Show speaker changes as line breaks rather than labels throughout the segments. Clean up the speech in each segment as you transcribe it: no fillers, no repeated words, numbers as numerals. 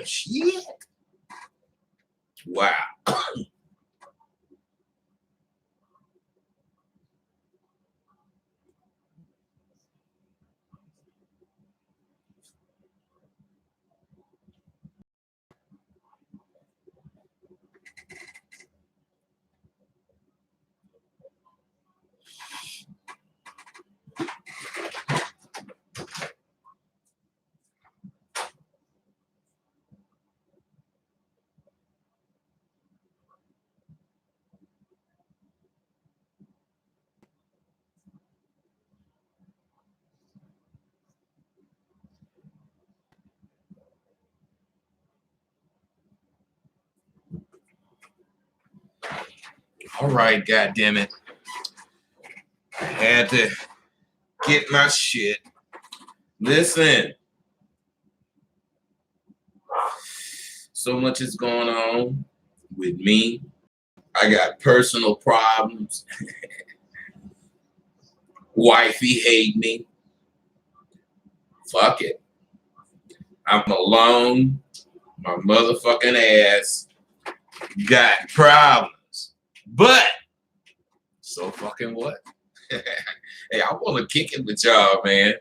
Shit. Wow. All right, goddamn it. I had to get my shit. Listen. So much is going on with me. I got personal problems. Wifey hate me. Fuck it. I'm alone. My motherfucking ass got problems. But so fucking what? Hey, I want to kick it with y'all, man.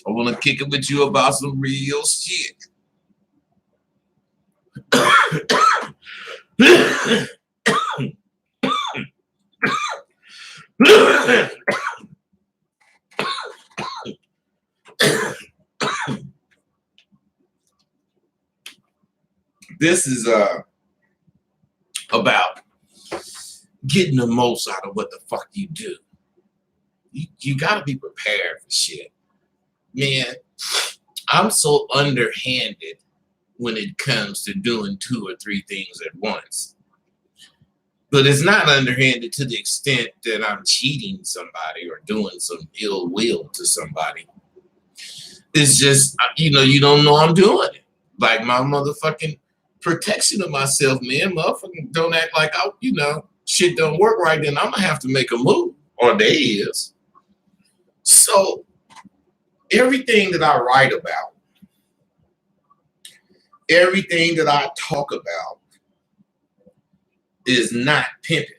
I want to kick it with you about some real shit. This is about getting the most out of what the fuck you do. You gotta be prepared for shit. Man, I'm so underhanded when it comes to doing 2 or 3 things at once. But it's not underhanded to the extent that I'm cheating somebody or doing some ill will to somebody. It's just, you don't know I'm doing it. Like my motherfucking protection of myself, man. Motherfucking don't act like shit don't work right, then I'm gonna have to make a move, or there is. So everything that I write about, everything that I talk about is not pimping.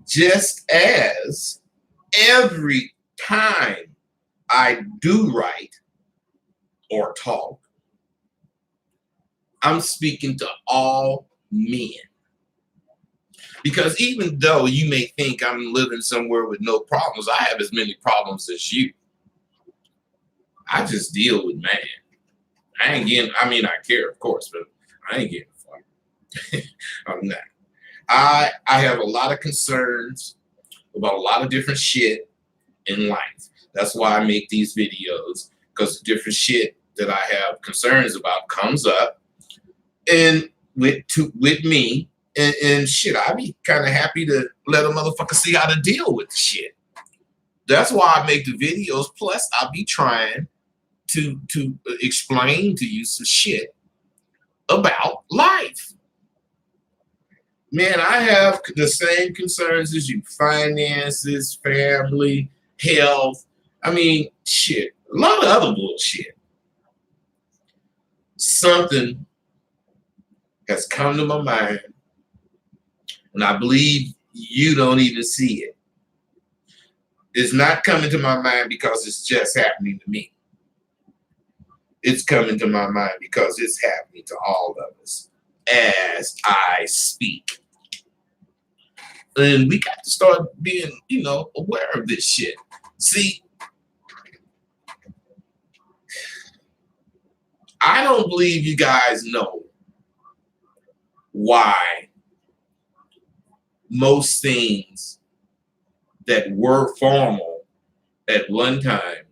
Just as every time I do write or talk, I'm speaking to all men. Because even though you may think I'm living somewhere with no problems, I have as many problems as you. I just deal with man. I care, of course, but I ain't getting fucked. I'm not. I have a lot of concerns about a lot of different shit in life. That's why I make these videos, because the different shit that I have concerns about comes up, and with me, and shit, I be kind of happy to let a motherfucker see how to deal with the shit. That's why I make the videos. Plus, I be trying to explain to you some shit about life. Man, I have the same concerns as you: finances, family, health. Shit, a lot of other bullshit. Something has come to my mind, and I believe you don't even see it. It's not coming to my mind because it's just happening to me. It's coming to my mind because it's happening to all of us as I speak. And we got to start being, aware of this shit. See, I don't believe you guys know why most things that were formal at one time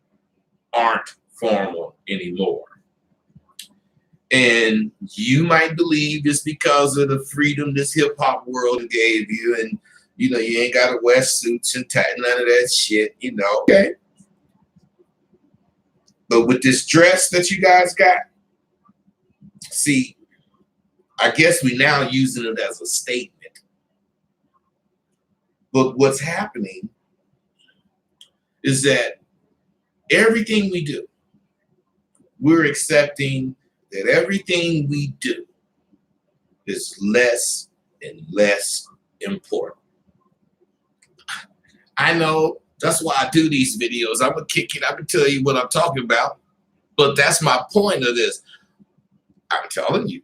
aren't formal anymore. And you might believe it's because of the freedom this hip hop world gave you, and you ain't got to wear suits and tie, none of that shit, Okay. But with this dress that you guys got, see, I guess we now using it as a statement. But what's happening is that everything we do, we're accepting that everything we do is less and less important. I know that's why I do these videos. I'm gonna kick it. I'm gonna tell you what I'm talking about. But that's my point of this. I'm telling you,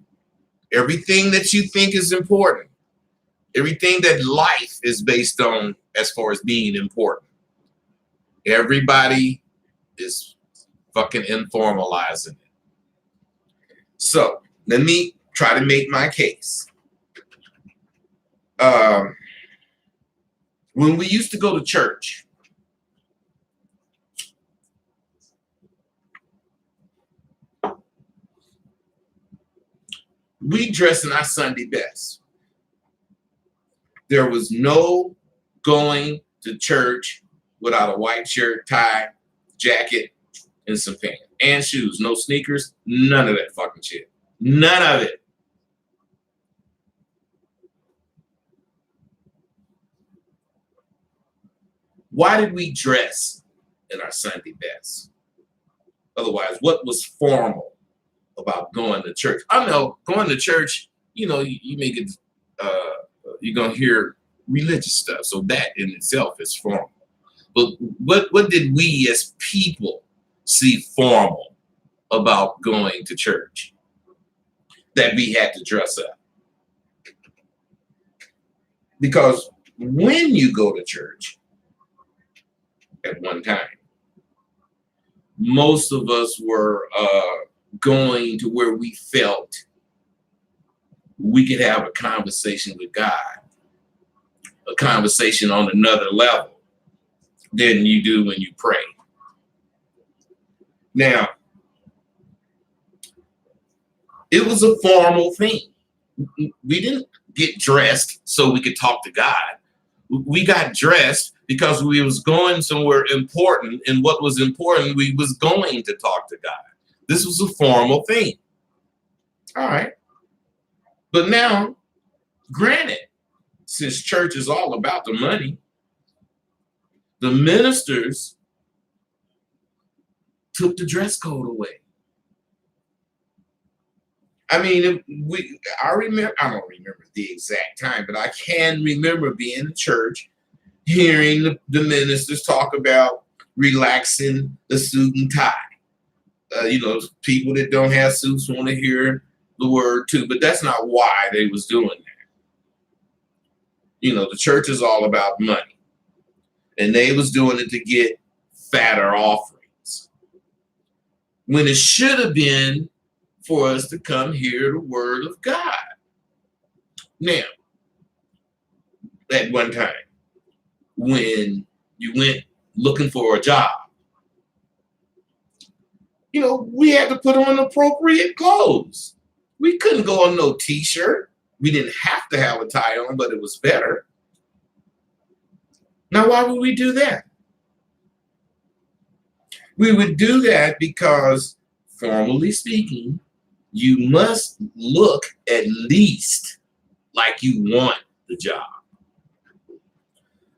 everything that you think is important, everything that life is based on as far as being important, everybody is fucking informalizing it. So let me try to make my case. When we used to go to church, we dressed in our Sunday best. There was no going to church without a white shirt, tie, jacket, and some pants and shoes. No sneakers, none of that fucking shit. None of it. Why did we dress in our Sunday best? Otherwise, what was formal about going to church? I know going to church, you know, you make it, you're going to hear religious stuff. So that in itself is formal. But what did we as people see formal about going to church? That we had to dress up. Because when you go to church at one time, most of us were going to where we felt we could have a conversation with God, a conversation on another level than you do when you pray. Now, it was a formal thing. We didn't get dressed so we could talk to God. We got dressed because we was going somewhere important, and what was important, we was going to talk to God. This was a formal thing. All right. But now, granted, since church is all about the money, the ministers took the dress code away. I mean, I don't remember the exact time, but I can remember being in church, hearing the ministers talk about relaxing the suit and tie. You know, people that don't have suits want to hear the word too, but that's not why they was doing that. You know, the church is all about money, and they was doing it to get fatter offerings, when it should have been for us to come hear the word of God. Now, at one time, when you went looking for a job, you know, we had to put on appropriate clothes. We couldn't go on no t-shirt. We didn't have to have a tie on, but it was better. Now, why would we do that? We would do that because, formally speaking, you must look at least like you want the job.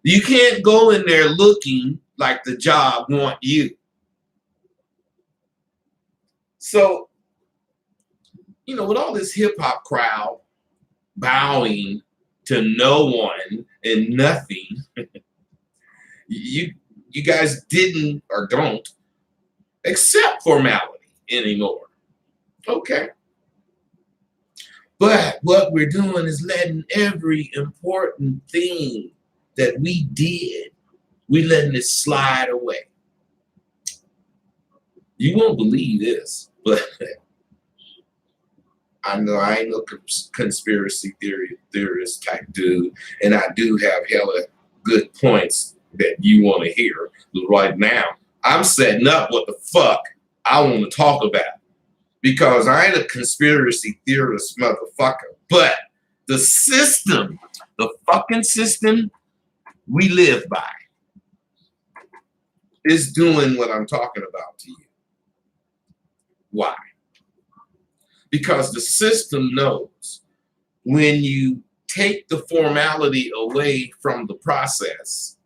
You can't go in there looking like the job want you. So, you know, with all this hip hop crowd bowing to no one and nothing, you guys didn't or don't accept formality anymore. Okay. But what we're doing is letting every important thing that we did, we letting it slide away. You won't believe this, but I know I ain't no conspiracy theorist type dude, and I do have hella good points that you want to hear. But right now, I'm setting up what the fuck I want to talk about, because I ain't a conspiracy theorist motherfucker, but the system, the fucking system we live by is doing what I'm talking about to you. Why? Because the system knows when you take the formality away from the process,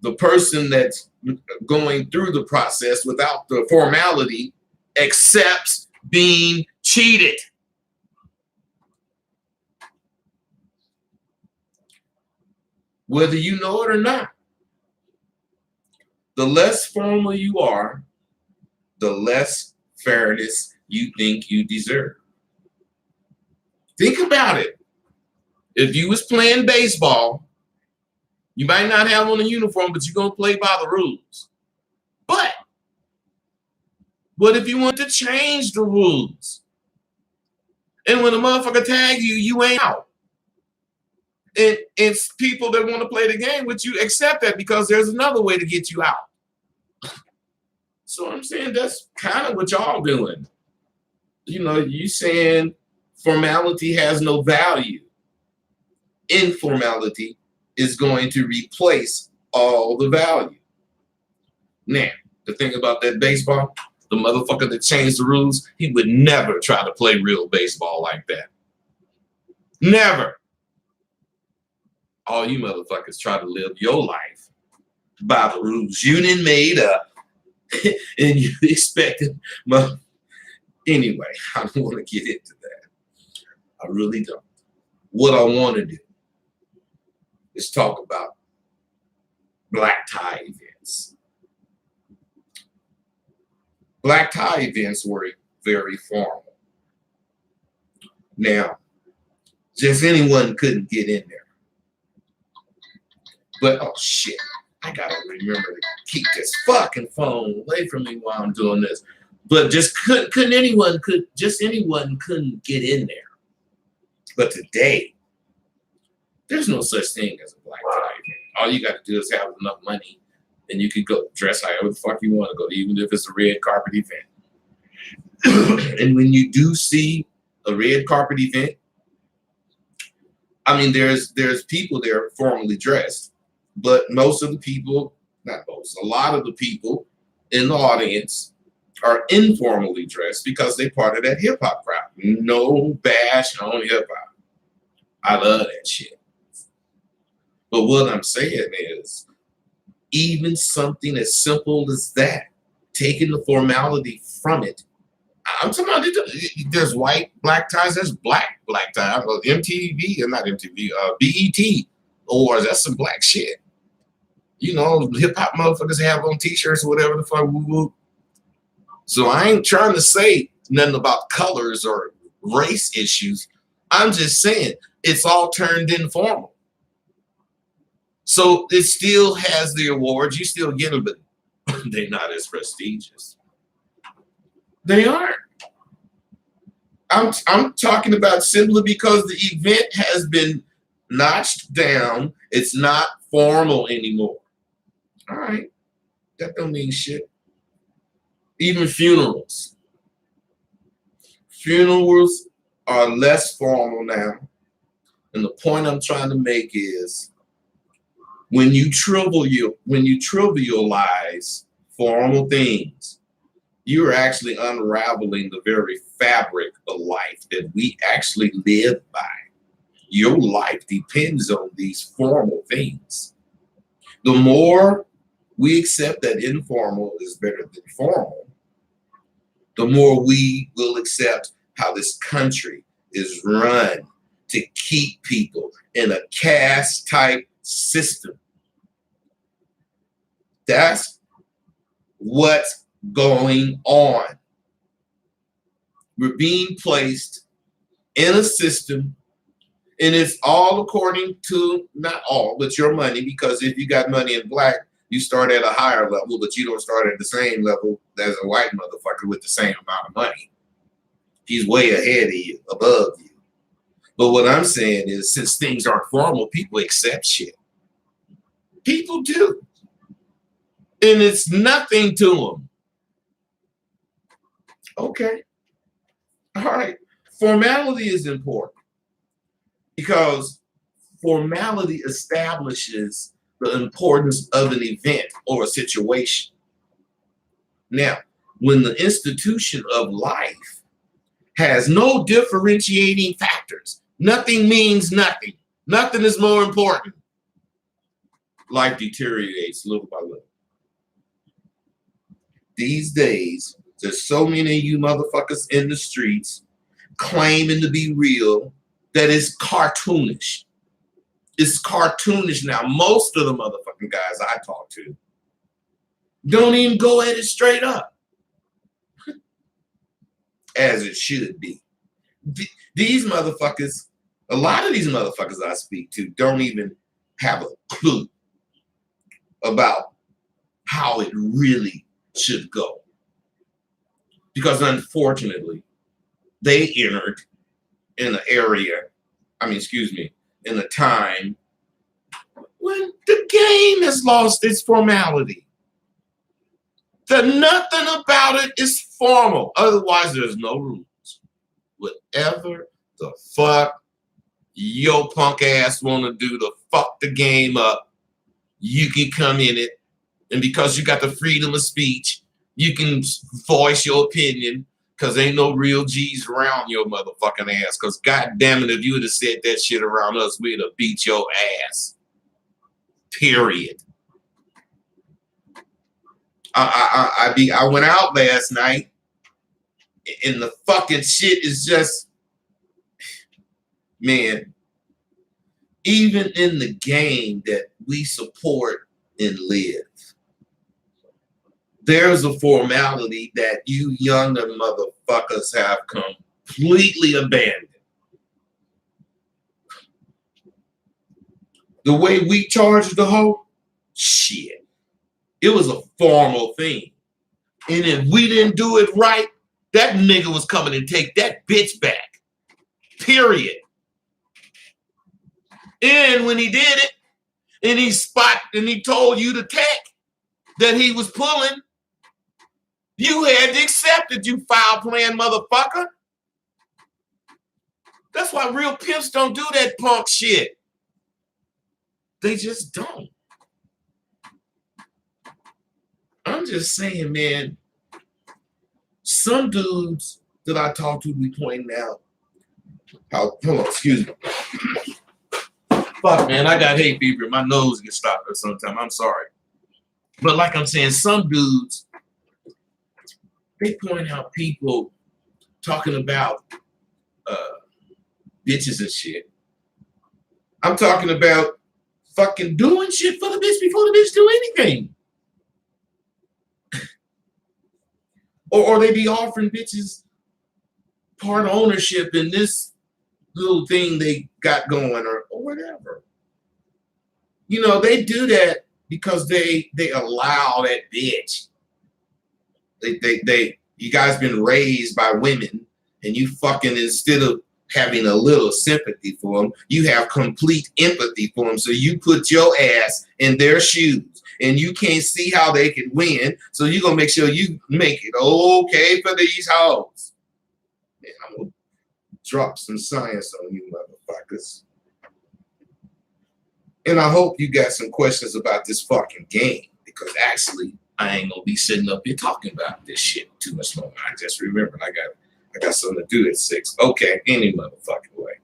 the person that's going through the process without the formality accepts being cheated. Whether you know it or not. The less formal you are, the less fairness you think you deserve. Think about it. If you was playing baseball, you might not have on a uniform, but you're going to play by the rules. But what if you want to change the rules? And when a motherfucker tag you, you ain't out. And it's people that want to play the game with you accept that because there's another way to get you out. So I'm saying that's kind of what y'all doing. You know, you saying formality has no value. Informality is going to replace all the value. Now, the thing about that baseball, the motherfucker that changed the rules, he would never try to play real baseball like that. Never. All you motherfuckers try to live your life by the rules you done made up, and you expected. Anyway, I don't want to get into that. I really don't. What I want to do is talk about black tie events. Black tie events were very formal. Now, just anyone couldn't get in there. But, oh shit, I gotta remember to keep this fucking phone away from me while I'm doing this. But just anyone couldn't get in there. But today, there's no such thing as a black tie event. All you gotta do is have enough money and you could go dress however the fuck you want to go, even if it's a red carpet event. And when you do see a red carpet event, I mean, there's people there formally dressed. But most of the people, not most, a lot of the people in the audience are informally dressed because they're part of that hip hop crowd. No bash on hip hop. I love that shit. But what I'm saying is, even something as simple as that, taking the formality from it. I'm talking about there's white black ties, there's black ties. MTV, or not MTV, BET awards, that's some black shit. You know, hip hop motherfuckers have on t-shirts or whatever the fuck. Woo-woo. So I ain't trying to say nothing about colors or race issues. I'm just saying it's all turned informal. So it still has the awards. You still get them, but they're not as prestigious. They aren't. I'm talking about simply because the event has been notched down. It's not formal anymore. All right, that don't mean shit. Even funerals. Funerals are less formal now. And the point I'm trying to make is when you trivialize formal things, you're actually unraveling the very fabric of life that we actually live by. Your life depends on these formal things. The more we accept that informal is better than formal, the more we will accept how this country is run to keep people in a caste type system. That's what's going on. We're being placed in a system, and it's all according to, not all, but your money, because if you got money in black, you start at a higher level, but you don't start at the same level as a white motherfucker with the same amount of money. He's way ahead of you, above you. But what I'm saying is, since things aren't formal, people accept shit. People do. And it's nothing to them. Okay. All right. Formality is important because formality establishes the importance of an event or a situation. Now, when the institution of life has no differentiating factors, nothing means nothing. Nothing is more important. life deteriorates little by little. These days, there's so many of you motherfuckers in the streets claiming to be real that it's cartoonish. It's cartoonish now. Most of the motherfucking guys I talk to don't even go at it straight up, as it should be. These motherfuckers, a lot of these motherfuckers I speak to don't even have a clue about how it really should go. Because unfortunately, they entered in an area, in a time when the game has lost its formality. Nothing about it is formal. Otherwise, there's no rules. Whatever the fuck your punk ass want to do to fuck the game up, you can come in it. And because you got the freedom of speech, you can voice your opinion, because ain't no real G's around your motherfucking ass. Because goddamn it, if you would have said that shit around us, we'd have beat your ass. Period. I went out last night, and the fucking shit is just, man, even in the game that we support and live, there's a formality that you younger motherfuckers have completely abandoned. The way we charged the hoe, shit, it was a formal thing. And if we didn't do it right, that nigga was coming to take that bitch back. Period. And when he did it, and he told you the tech that he was pulling, you had to accept it, you foul-playing motherfucker. That's why real pimps don't do that punk shit. They just don't. I'm just saying, man, some dudes that I talk to be pointing out how, hold on, excuse me. Fuck, man, I got hay fever. My nose gets stopped at some time. I'm sorry. But like I'm saying, some dudes, they point out people talking about bitches and shit. I'm talking about fucking doing shit for the bitch before the bitch do anything. or they be offering bitches part ownership in this little thing they got going or whatever. You know, they do that because they allow that bitch. You guys been raised by women, and you fucking, instead of having a little sympathy for them, you have complete empathy for them. So you put your ass in their shoes, and you can't see how they can win. So you're gonna make sure you make it okay for these hoes. Man, I'm gonna drop some science on you motherfuckers. And I hope you got some questions about this fucking game, because actually I ain't gonna be sitting up here talking about this shit too much longer. I just remembered I got something to do at 6. Okay, any motherfucking way.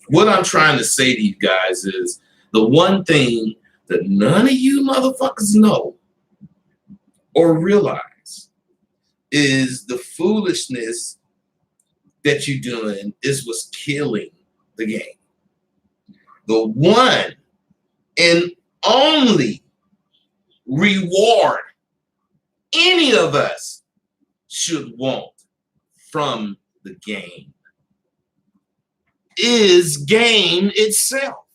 What I'm trying to say to you guys is the one thing that none of you motherfuckers know or realize is the foolishness that you're doing is what's killing the game. The one and only reward any of us should want from the game is game itself.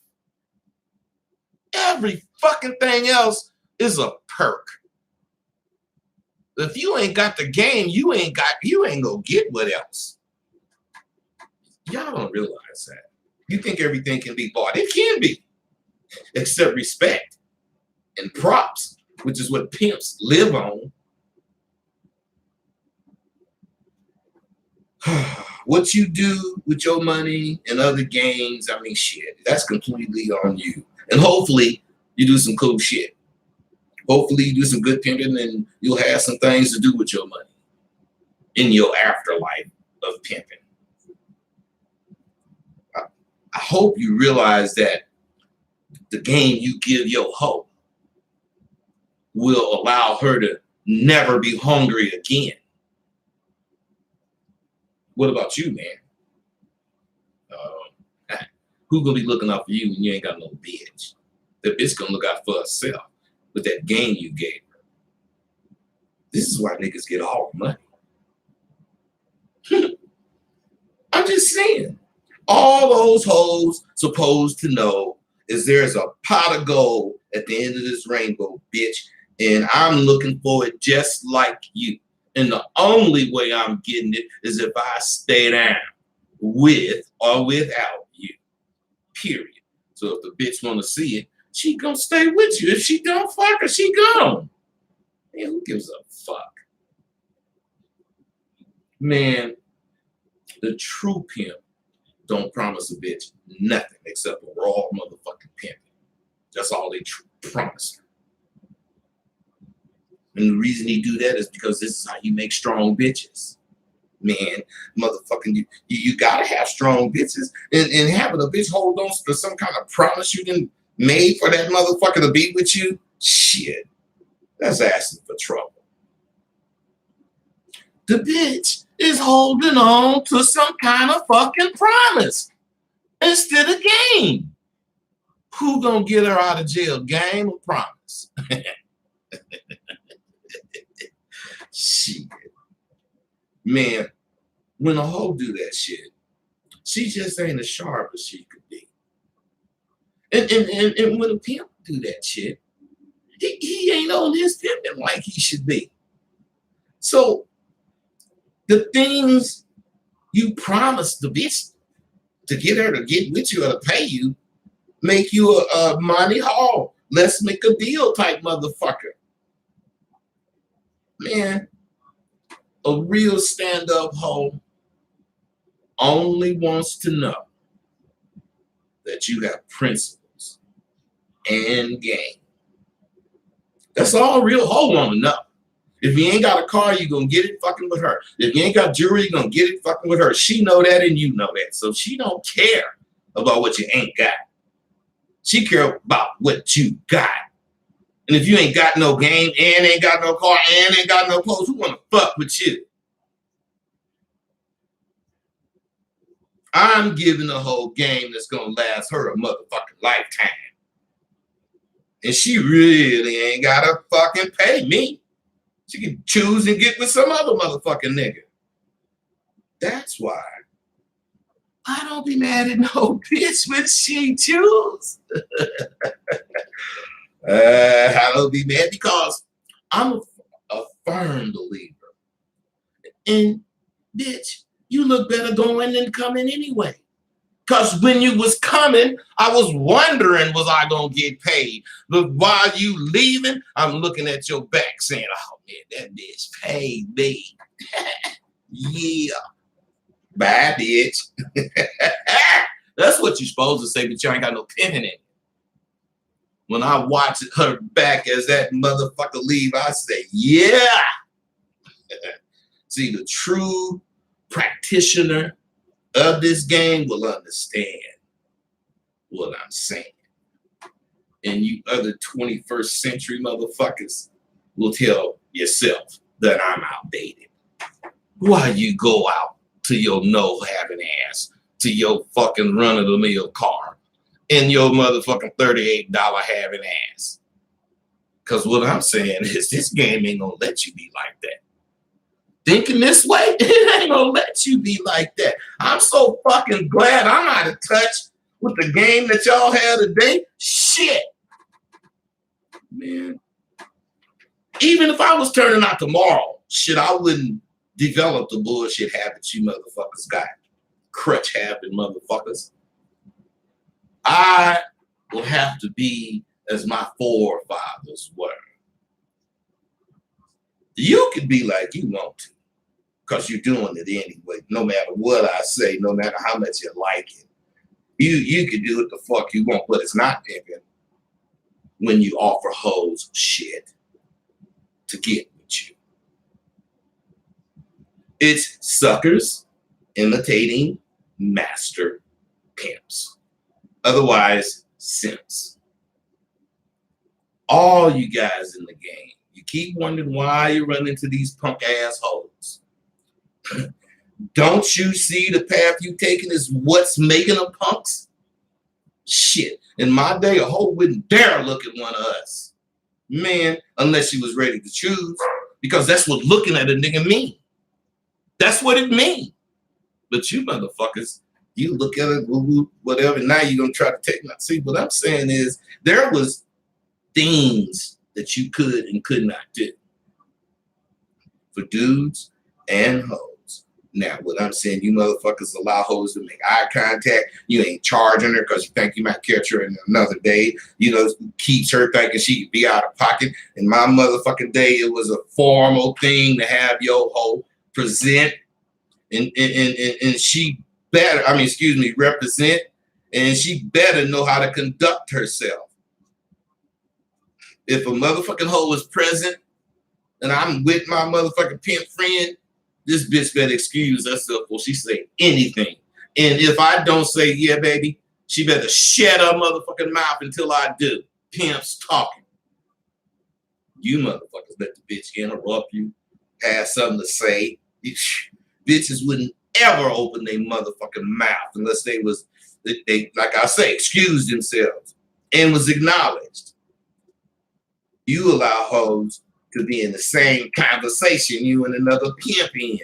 Every fucking thing else is a perk. If you ain't got the game, you ain't gonna get what else. Y'all don't realize that. You think everything can be bought. It can be, except respect and props, which is what pimps live on. What you do with your money and other games, I mean, shit, that's completely on you. And hopefully you do some cool shit. Hopefully you do some good pimping, and you'll have some things to do with your money in your afterlife of pimping. I hope hope you realize that the game you give your hoe will allow her to never be hungry again. What about you, man? Who gonna be looking out for you when you ain't got no bitch? The bitch gonna look out for herself with that game you gave her. This is why niggas get all the money. I'm just saying. All those hoes supposed to know is there's a pot of gold at the end of this rainbow, bitch. And I'm looking for it just like you. And the only way I'm getting it is if I stay down with or without you. Period. So if the bitch want to see it, she gonna stay with you. If she don't, fuck her, she gone. Man, who gives a fuck? Man, the true pimp don't promise a bitch nothing except a raw motherfucking pimp. That's all they promise her. And the reason he do that is because this is how you make strong bitches. Man, motherfucking, you gotta have strong bitches. And having a bitch hold on to some kind of promise you didn't made for that motherfucker to be with you, shit, that's asking for trouble. The bitch is holding on to some kind of fucking promise instead of game. Who gonna get her out of jail, game or promise? Shit. Man, when a hoe do that shit, she just ain't as sharp as she could be. And when a pimp do that shit, he ain't on his pimping like he should be. So the things you promised the bitch to get her to get with you or to pay you make you a money haul. Let's make a deal type motherfucker. Man, a real stand-up hoe only wants to know that you have principles and game. That's all a real hoe want to know. If you ain't got a car, you gonna get it fucking with her. If you ain't got jewelry, you gonna get it fucking with her. She know that and you know that. So she don't care about what you ain't got. She care about what you got. And if you ain't got no game and ain't got no car and ain't got no clothes, who wanna fuck with you? I'm giving a whole game that's gonna last her a motherfucking lifetime. And she really ain't gotta fucking pay me. She can choose and get with some other motherfucking nigga. That's why I don't be mad at no bitch when she choose. I don't be mad because I'm a firm believer. And bitch, you look better going than coming anyway. Because when you was coming, I was wondering, was I going to get paid? But while you leaving, I'm looking at your back saying, oh, man, that bitch paid me. Yeah. Bye, bitch. That's what you're supposed to say, but you ain't got no pin in it. When I watch her back as that motherfucker leave, I say, yeah. See, the true practitioner of this game will understand what I'm saying. And you other 21st century motherfuckers will tell yourself that I'm outdated. Why you go out to your no-having ass, to your fucking run-of-the-mill car, and your motherfucking $38 having ass? Because what I'm saying is this game ain't gonna let you be like that. Thinking this way, it ain't gonna let you be like that. I'm so fucking glad I'm out of touch with the game that y'all had today. Shit. Man. Even if I was turning out tomorrow, shit, I wouldn't develop the bullshit habits you motherfuckers got. Crutch habit motherfuckers. I will have to be as my forefathers were. You can be like you want to, because you're doing it anyway, no matter what I say, no matter how much you like it. You can do what the fuck you want, but it's not pimping when you offer hoes shit to get with you. It's suckers imitating master pimps. Otherwise, simps. All you guys in the game, you keep wondering why you run into these punk assholes. Don't you see the path you taking is what's making them punks? Shit. In my day, a hoe wouldn't dare look at one of us. Man, unless she was ready to choose. Because that's what looking at a nigga mean. That's what it means. But you motherfuckers, you look at it, whatever, now you're going to try to take my seat. What I'm saying is there was things that you could and could not do for dudes and hoes. Now, what I'm saying, you motherfuckers allow hoes to make eye contact. You ain't charging her because you think you might catch her in another day. You know, keeps her thinking she could be out of pocket. In my motherfucking day, it was a formal thing to have your hoe present and she better, represent, and she better know how to conduct herself. If a motherfucking hoe is present and I'm with my motherfucking pimp friend, this bitch better excuse herself before she say anything. And if I don't say, yeah, baby, she better shut her motherfucking mouth until I do. Pimps talking. You motherfuckers let the bitch interrupt you, have something to say. Bitches wouldn't ever open their motherfucking mouth unless they like I say, excused themselves and was acknowledged. You allow hoes to be in the same conversation you and another pimp in.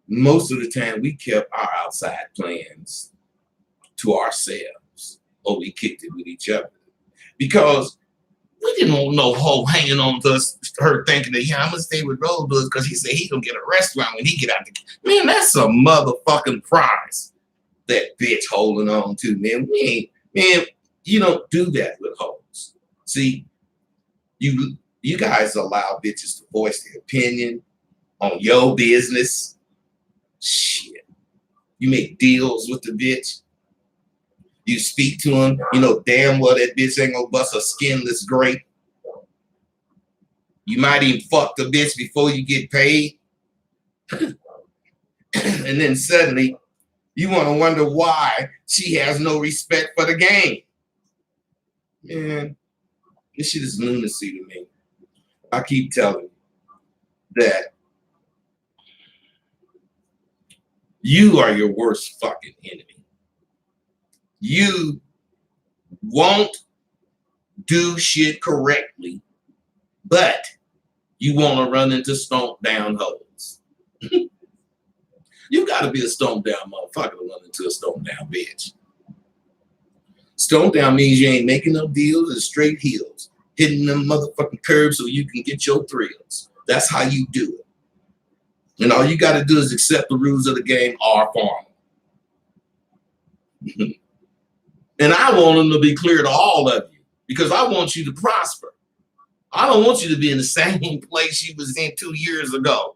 Most of the time, we kept our outside plans to ourselves, or we kicked it with each other. Because we didn't want no hoe hanging on to us, her thinking that, yeah, I'm gonna stay with Roll Buzz because he said he gonna get a restaurant when he get out the man. That's a motherfucking prize that bitch holding on to, man. You don't do that with hoes. See, you guys allow bitches to voice their opinion on your business. Shit. You make deals with the bitch. You speak to him. You know damn well that bitch ain't gonna bust a skinless grape. You might even fuck the bitch before you get paid. And then suddenly you want to wonder why she has no respect for the game. Man, this shit is lunacy to me. I keep telling you that you are your worst fucking enemy. You won't do shit correctly, but you want to run into stomp down hoes. You got to be a stomp down motherfucker to run into a stomp down bitch. Stomp down means you ain't making no deals and straight heels, hitting them motherfucking curves so you can get your thrills. That's how you do it. And all you got to do is accept the rules of the game are formal. And I want them to be clear to all of you because I want you to prosper. I don't want you to be in the same place you was in 2 years ago.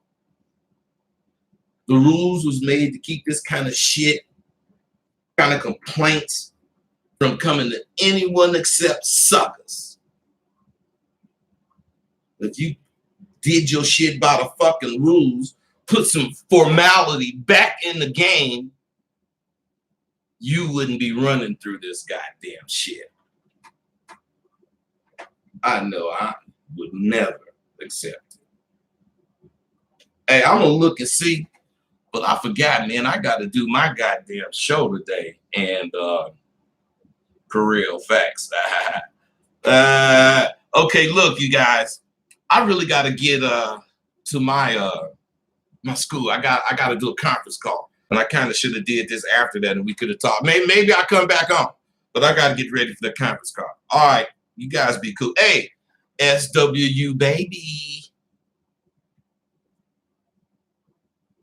The rules was made to keep this kind of shit, kind of complaints from coming to anyone except suckers. If you did your shit by the fucking rules, put some formality back in the game, you wouldn't be running through this goddamn shit. I know I would never accept it. Hey, I'm gonna look and see, but I forgot, man. I got to do my goddamn show today, and career facts. Okay, look, you guys, I really got to get to my my school. I got to do a conference call. And I kind of should have did this after that, and we could have talked. Maybe I'll come back on, but I got to get ready for the conference call. All right, you guys be cool. Hey, SWU, baby.